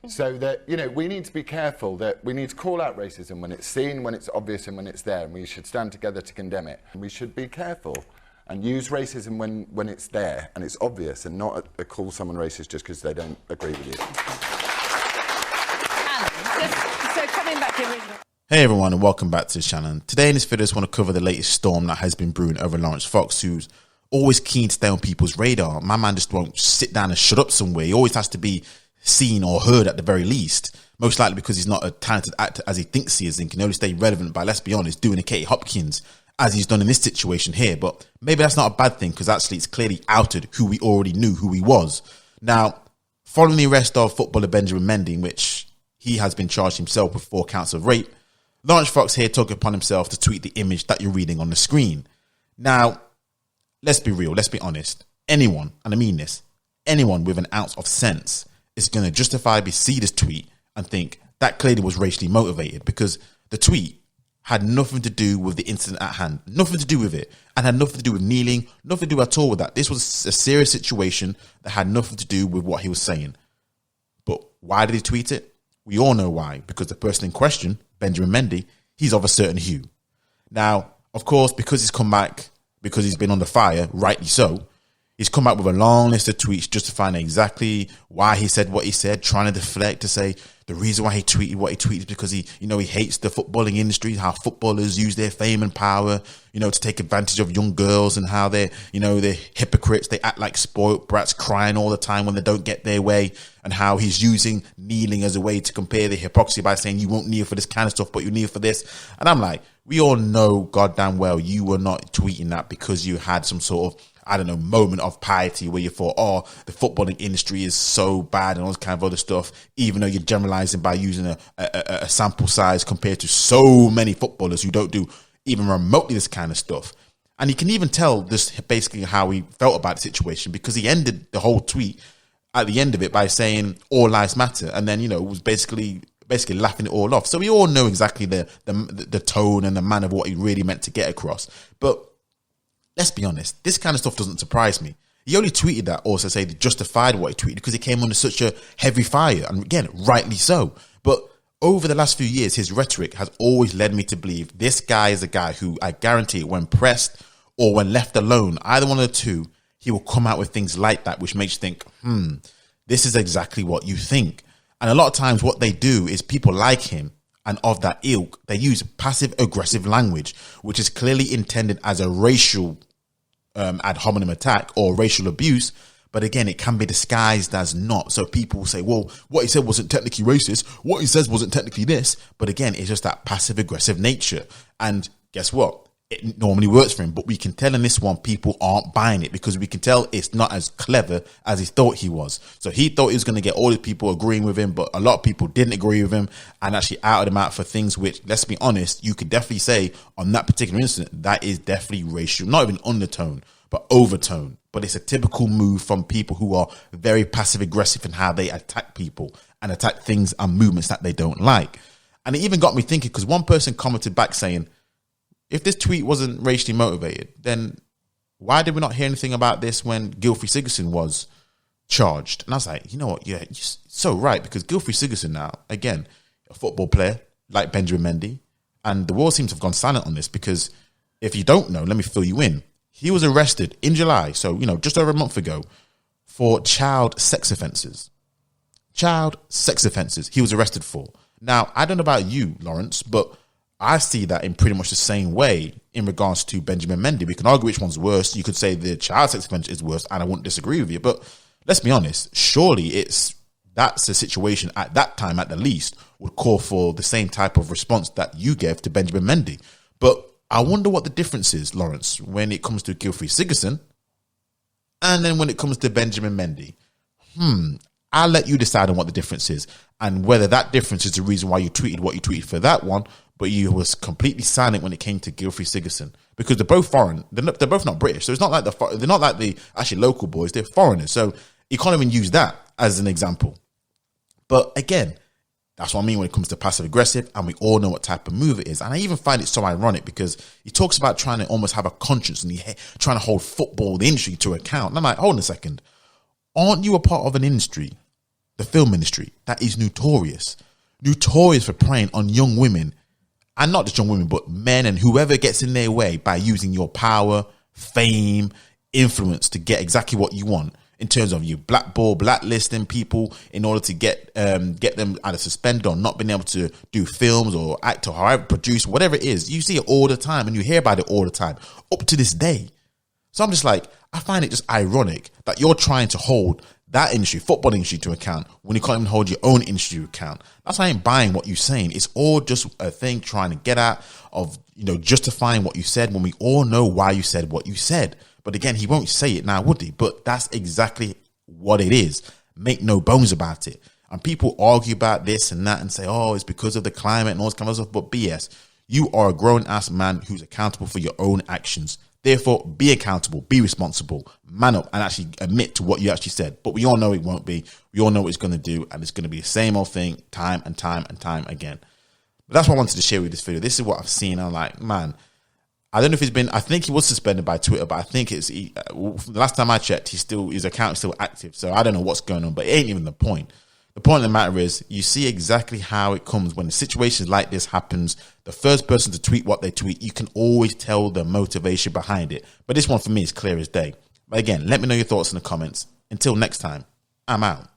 So that, you know, we need to be careful that we need to call out racism when it's seen, when it's obvious and when it's there, and we should stand together to condemn it. And we should be careful and use racism when it's there and it's obvious, and not call someone racist just because they don't agree with you. So coming back to the original. Hey everyone, and welcome back to Shannon. Today in this video I just want to cover the latest storm that has been brewing over Laurence Fox, who's always keen to stay on people's radar. My man just won't sit down and shut up somewhere. He always has to be seen or heard at the very least, most likely because he's not a talented actor as he thinks he is and can only stay relevant by, let's be honest, doing a Katie Hopkins as he's done in this situation here. But maybe that's not a bad thing, because actually it's clearly outed who we already knew who he was. Now, following the arrest of footballer Benjamin Mendy, in which he has been charged himself with 4 counts of rape, Laurence Fox here took it upon himself to tweet the image that you're reading on the screen. Now, let's be real, let's be honest. Anyone, and I mean this, anyone with an ounce of sense is going to justifiably see this tweet and think that clearly was racially motivated, because the tweet had nothing to do with the incident at hand, nothing to do with it, and had nothing to do with kneeling, nothing to do at all with that. This was a serious situation that had nothing to do with what he was saying. But why did he tweet it? We all know why, because the person in question, Benjamin Mendy, he's of a certain hue. Now, of course, because he's come back, because he's been under fire, rightly so, he's come back with a long list of tweets justifying exactly why he said what he said, trying to deflect to say the reason why he tweeted what he tweeted is because he hates the footballing industry, how footballers use their fame and power, to take advantage of young girls, and how they're hypocrites. They act like spoiled brats, crying all the time when they don't get their way, and how he's using kneeling as a way to compare the hypocrisy by saying you won't kneel for this kind of stuff, but you kneel for this. And I'm like, we all know goddamn well you were not tweeting that because you had some sort of, I don't know, moment of piety where you thought, oh, the footballing industry is so bad and all this kind of other stuff, even though you're generalizing by using a sample size compared to so many footballers who don't do even remotely this kind of stuff. And you can even tell this basically how he felt about the situation, because he ended the whole tweet at the end of it by saying all lives matter, and then was basically laughing it all off. So we all know exactly the tone and the manner of what he really meant to get across. But let's be honest, this kind of stuff doesn't surprise me. He only tweeted that also say they justified what he tweeted because he came under such a heavy fire, and again, rightly so. But over the last few years, his rhetoric has always led me to believe this guy is a guy who, I guarantee, when pressed or when left alone, either one of the two, he will come out with things like that, which makes you think, this is exactly what you think. And a lot of times what they do is people like him and of that ilk, they use passive aggressive language, which is clearly intended as a racial ad hominem attack or racial abuse. But again, it can be disguised as not. So people will say, well, what he said wasn't technically racist. What he says wasn't technically this. But again, it's just that passive aggressive nature. And guess what? It normally works for him. But we can tell in this one, people aren't buying it, because we can tell it's not as clever as he thought he was. So he thought he was going to get all the people agreeing with him, but a lot of people didn't agree with him and actually outed him out for things which, let's be honest, you could definitely say on that particular incident, that is definitely racial, not even undertone, but overtone. But it's a typical move from people who are very passive aggressive in how they attack people and attack things and movements that they don't like. And it even got me thinking, because one person commented back saying, if this tweet wasn't racially motivated, then why did we not hear anything about this when Gylfi Sigurdsson was charged? And I was like, you know what? Yeah, you're so right, because Gylfi Sigurdsson now, again, a football player like Benjamin Mendy, and the world seems to have gone silent on this, because if you don't know, let me fill you in. He was arrested in July, so, just over a month ago, for child sex offences. Child sex offences he was arrested for. Now, I don't know about you, Laurence, but I see that in pretty much the same way in regards to Benjamin Mendy. We can argue which one's worse. You could say the child sex offence is worse, and I wouldn't disagree with you. But let's be honest, surely that's a situation at that time, at the least, would call for the same type of response that you gave to Benjamin Mendy. But I wonder what the difference is, Laurence, when it comes to Gylfi Sigurdsson and then when it comes to Benjamin Mendy. I'll let you decide on what the difference is, and whether that difference is the reason why you tweeted what you tweeted for that one, but you was completely silent when it came to Gylfi Sigurdsson, because they're both foreign. They're both not British, so it's not like they're not like the actually local boys. They're foreigners, so you can't even use that as an example. But again, that's what I mean when it comes to passive aggressive, and we all know what type of move it is. And I even find it so ironic, because he talks about trying to almost have a conscience and trying to hold football, the industry, to account. And I'm like, hold on a second. Aren't you a part of an industry the film industry that is notorious for preying on young women, and not just young women, but men and whoever gets in their way by using your power, fame, influence to get exactly what you want in terms of you blacklisting people in order to get them either suspended or not being able to do films or act or however produce, whatever it is. You see it all the time and you hear about it all the time up to this day. So I'm just like, I find it just ironic that you're trying to hold that industry, football industry, to account when you can't even hold your own industry to account. That's why I ain't buying what you're saying. It's all just a thing trying to get out of, justifying what you said when we all know why you said what you said. But again, he won't say it now, would he? But that's exactly what it is. Make no bones about it. And people argue about this and that and say, oh, it's because of the climate and all this kind of stuff. But BS, you are a grown-ass man who's accountable for your own actions. Therefore, be accountable, be responsible, man up and actually admit to what you actually said. But we all know it won't be. We all know what it's going to do. And it's going to be the same old thing time and time and time again. But that's what I wanted to share with this video. This is what I've seen. I'm like, man, I don't know if he's been, I think he was suspended by Twitter, but I think the last time I checked, his account is still active. So I don't know what's going on, but it ain't even the point. The point of the matter is, you see exactly how it comes when situations like this happens. The first person to tweet what they tweet, you can always tell the motivation behind it. But this one for me is clear as day. But again, let me know your thoughts in the comments. Until next time, I'm out.